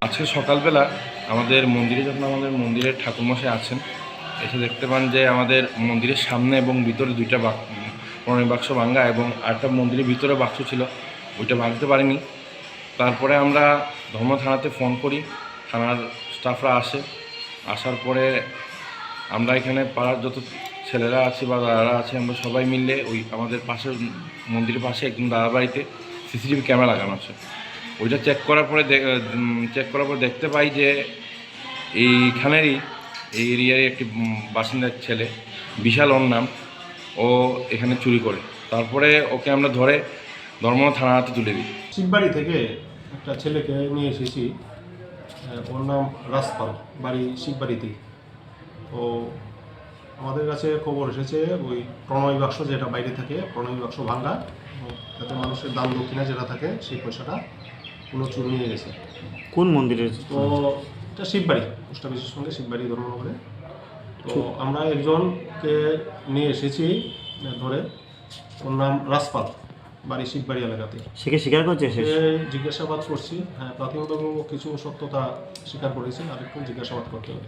আজকে সকালবেলা আমাদের মন্দিরে যখন আমাদের মন্দিরের ঠাকুরমশাই আছেন, এসে দেখতে পান যে আমাদের মন্দিরের সামনে এবং ভিতরে দুইটা প্রণয় বাক্স ভাঙ্গা এবং আরেকটা মন্দিরের ভিতরে বাক্স ছিল, ওইটা ভাঙতে পারিনি। তারপরে আমরা ধর্ম থানাতে ফোন করি, থানার স্টাফরা আসার পরে আমরা এখানে পাড়ার যত ছেলেরা আছে বা দাদারা আছে, আমরা সবাই মিলে ওই আমাদের পাশের মন্দিরের পাশে একদম দাদার বাড়িতে সিসিটিভি ক্যামেরা লাগানো আছে। ওইটা চেক করার পরে দেখতে পাই যে এইখানেরই এই এরিয়ারই একটি বাসিন্দার ছেলে, বিশাল ওর নাম, ও এখানে চুরি করে। তারপরে ওকে আমরা ধরে ধর্মনা থানাতে তুলে দিই। শিববাড়ি থেকে একটা ছেলেকে নিয়ে এসেছি, ওর নাম রাজপাল, বাড়ি শিববাড়িতেই। তো আমাদের কাছে খবর এসেছে ওই প্রণয় বাক্স যেটা বাইরে থাকে, প্রণয় বাক্স ভাঙা, যাতে মানুষের দান দক্ষিণা যেটা থাকে সেই পয়সাটা কোনো চুর নিয়ে গেছে। কোন মন্দিরের? তো এটা শিববাড়ি, পোস্ট অফিসের সঙ্গে শিববাড়ি ধর্মনগরে। তো আমরা একজনকে নিয়ে এসেছি ধরে, ওর নাম রাজপাল, বাড়ি শিববাড়ি এলাকাতে। সে কি স্বীকার করছে? সে জিজ্ঞাসাবাদ করছি, হ্যাঁ প্রাথমিকভাবে কিছু সত্যতা স্বীকার করেছে, আরেকটু জিজ্ঞাসাবাদ করতে হবে।